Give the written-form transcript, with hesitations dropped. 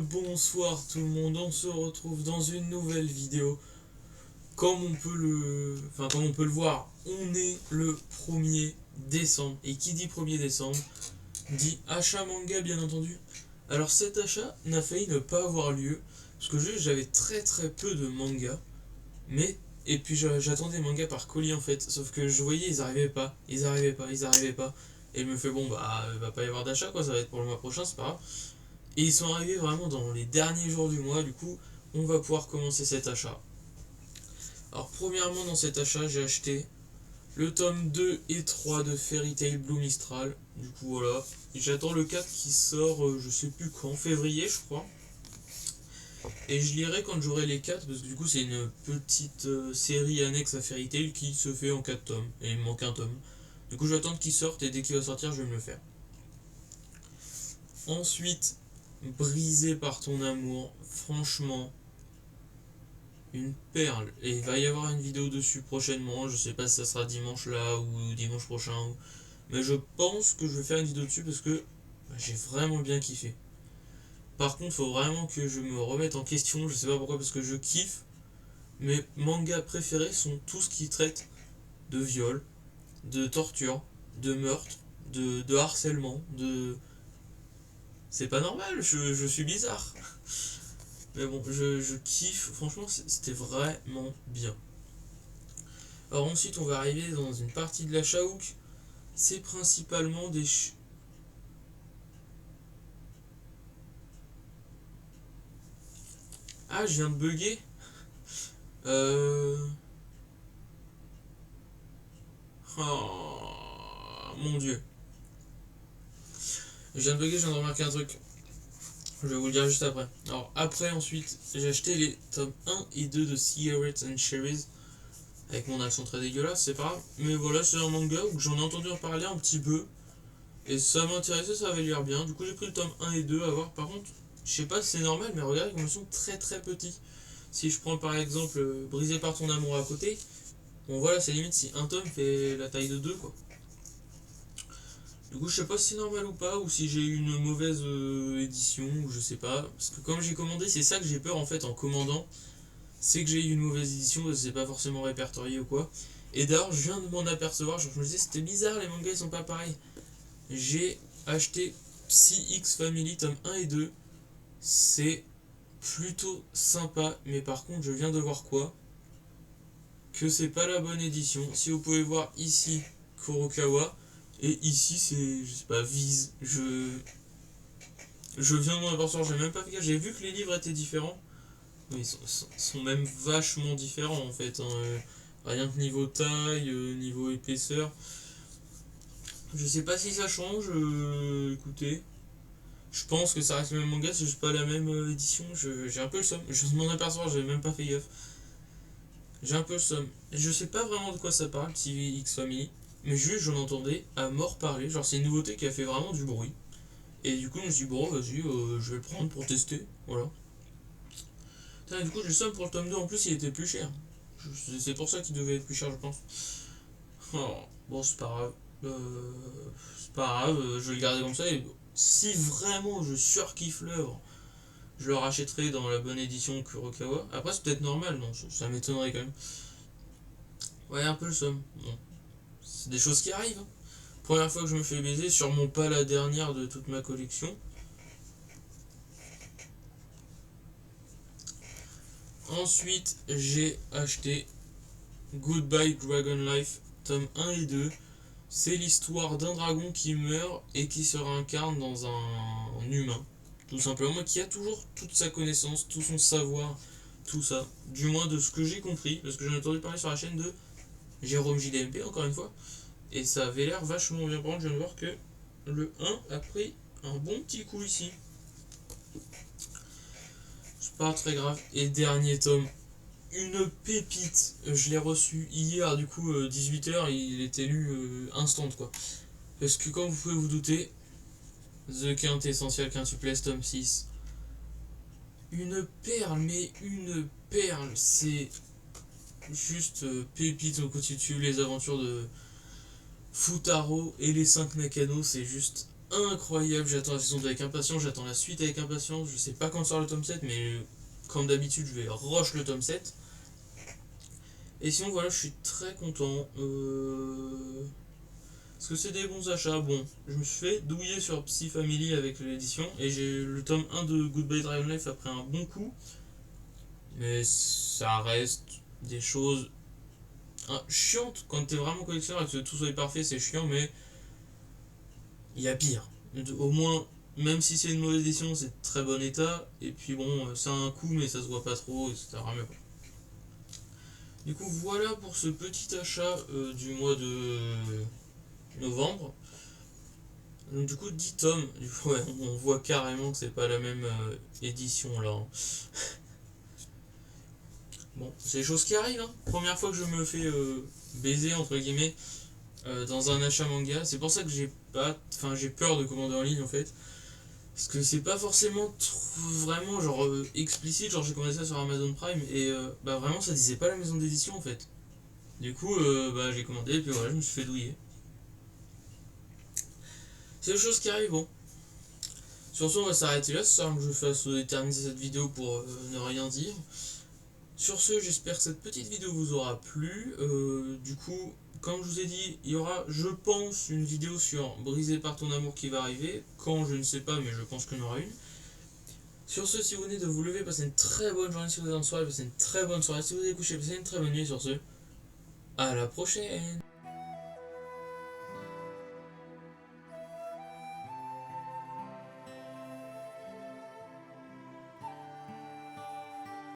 bonsoir tout le monde, on se retrouve dans une nouvelle vidéo. Comme on peut le voir, on est le 1er décembre. Et qui dit 1er décembre, dit achat manga bien entendu. Alors cet achat n'a failli ne pas avoir lieu, parce que j'avais très peu de mangas. Et puis j'attendais les mangas par colis en fait, sauf que je voyais ils arrivaient pas. Et je me fais bon bah va pas y avoir d'achat quoi, ça va être pour le mois prochain, c'est pas grave. Et ils sont arrivés vraiment dans les derniers jours du mois, du coup, on va pouvoir commencer cet achat. Alors, premièrement, dans cet achat, j'ai acheté le tome 2 et 3 de Fairy Tail Blue Mistral. Du coup, voilà. J'attends le 4 qui sort, je sais plus quand, février, je crois. Et je lirai quand j'aurai les 4, parce que du coup, c'est une petite série annexe à Fairy Tail qui se fait en 4 tomes. Et il me manque un tome. Du coup, j'attends qu'il sorte, et dès qu'il va sortir, je vais me le faire. Ensuite, Brisé par ton amour, franchement, une perle. Et il va y avoir une vidéo dessus prochainement, je sais pas si ça sera dimanche là ou dimanche prochain, mais je pense que je vais faire une vidéo dessus parce que j'ai vraiment bien kiffé. Par contre, faut vraiment que je me remette en question, je sais pas pourquoi, parce que je kiffe. Mes mangas préférés sont tous qui traitent de viol, de torture, de meurtre, de harcèlement, de... C'est pas normal, je suis bizarre. Mais bon, je kiffe, franchement, c'était vraiment bien. Alors ensuite, on va arriver dans une partie de la Chaouk. C'est principalement des... Ah, je viens de bugger. Oh, mon dieu. Je viens de bugger, je viens de remarquer un truc. Je vais vous le dire juste après. Alors après, ensuite, j'ai acheté les tomes 1 et 2 de Cigarettes and Cherries. Avec mon accent très dégueulasse, c'est pas grave. Mais voilà, c'est un manga où j'en ai entendu en parler un petit peu. Et ça m'intéressait, ça avait l'air bien. Du coup, j'ai pris le tome 1 et 2 à voir. Par contre, je sais pas si c'est normal, mais regardez comme ils sont très petits. Si je prends par exemple Brisé par ton amour à côté, bon voilà, c'est limite si un tome fait la taille de 2 quoi. Du coup, je sais pas si c'est normal ou pas, ou si j'ai eu une mauvaise édition, ou je sais pas. Parce que comme j'ai commandé, c'est ça que j'ai peur en fait en commandant. C'est que j'ai eu une mauvaise édition, parce que c'est pas forcément répertorié ou quoi. Et d'ailleurs, je viens de m'en apercevoir, genre, je me disais c'était bizarre, les mangas ils sont pas pareils. J'ai acheté Psy X Family tome 1 et 2. C'est plutôt sympa, mais par contre, je viens de voir quoi? Que c'est pas la bonne édition. Si vous pouvez voir ici Kurokawa, et ici c'est, je sais pas, Vise. Je viens de m'en apercevoir, j'ai même pas fait gaffe. J'ai vu que les livres étaient différents, mais ils sont même vachement différents en fait. Rien que niveau taille, niveau épaisseur. Je sais pas si ça change, écoutez. Je pense que ça reste le même manga, c'est juste pas la même édition. J'ai un peu le somme. Je m'en apercevoir, j'avais même pas fait gaffe. J'ai un peu le somme. Je sais pas vraiment de quoi ça parle, TV X Family. Mais juste, j'en entendais à mort parler. Genre, c'est une nouveauté qui a fait vraiment du bruit. Et du coup, je me suis dit, bon, vas-y, je vais le prendre pour tester. Voilà. Putain, du coup, j'ai le somme pour le tome 2. En plus, il était plus cher. C'est pour ça qu'il devait être plus cher, je pense. Oh, bon, c'est pas grave. C'est pas grave, je vais le garder comme ça. Et si vraiment je surkiffe l'œuvre, je le rachèterai dans la bonne édition Kurokawa. Après, c'est peut-être normal, non, ça m'étonnerait quand même. Ouais, un peu le somme. Bon, c'est des choses qui arrivent. Hein. Première fois que je me fais baiser, sûrement pas la dernière de toute ma collection. Ensuite, j'ai acheté Goodbye Dragon Life, tome 1 et 2. C'est l'histoire d'un dragon qui meurt et qui se réincarne dans un humain. Tout simplement, qui a toujours toute sa connaissance, tout son savoir, tout ça. Du moins de ce que j'ai compris, parce que j'en ai entendu parler sur la chaîne de Jérôme JDMP, encore une fois. Et ça avait l'air vachement bien. Par contre, je viens de voir que le 1 a pris un bon petit coup ici. C'est pas très grave. Et dernier tome, une pépite. Je l'ai reçu hier, du coup, 18h, il était lu instant quoi. Parce que comme vous pouvez vous douter, The Quintessential Quintuplex tome 6. Une perle, mais une perle. C'est juste pépite au quotidien. Les aventures de Futaro et les 5 Nakano, c'est juste incroyable, j'attends la saison 2 avec impatience, j'attends la suite avec impatience, je sais pas quand sort le tome 7, mais comme d'habitude, je vais rush le tome 7. Et sinon, voilà, je suis très content. Parce que c'est des bons achats. Bon, je me suis fait douiller sur Psy Family avec l'édition, et j'ai le tome 1 de Goodbye Dragon Life après un bon coup. Mais ça reste des choses chiantes quand t'es vraiment collectionneur et que tout soit parfait, c'est chiant, mais il y a pire. Au moins, même si c'est une mauvaise édition, c'est de très bon état. Et puis bon, ça a un coût, mais ça se voit pas trop, etc. Mais bon. Du coup, voilà pour ce petit achat du mois de novembre. Donc, du coup, 10 tomes. Du coup, ouais, on voit carrément que c'est pas la même édition là. Hein. Bon, c'est des choses qui arrivent. Hein. Première fois que je me fais baiser, entre guillemets, dans un achat manga. C'est pour ça que j'ai peur de commander en ligne en fait. Parce que c'est pas forcément vraiment genre explicite, genre j'ai commandé ça sur Amazon Prime et bah vraiment ça disait pas la maison d'édition en fait. Du coup bah j'ai commandé et puis voilà je me suis fait douiller. C'est des choses qui arrivent bon. Sur ce on va s'arrêter là, c'est ça que je fasse éterniser cette vidéo pour ne rien dire. Sur ce j'espère que cette petite vidéo vous aura plu. Du coup comme je vous ai dit, il y aura, je pense, une vidéo sur Brisé par ton amour qui va arriver. Quand, je ne sais pas, mais je pense qu'il y en aura une. Sur ce, si vous venez de vous lever, passez une très bonne journée. Si vous êtes en soirée, passez une très bonne soirée. Si vous êtes couché, passez une très bonne nuit. Sur ce, à la prochaine!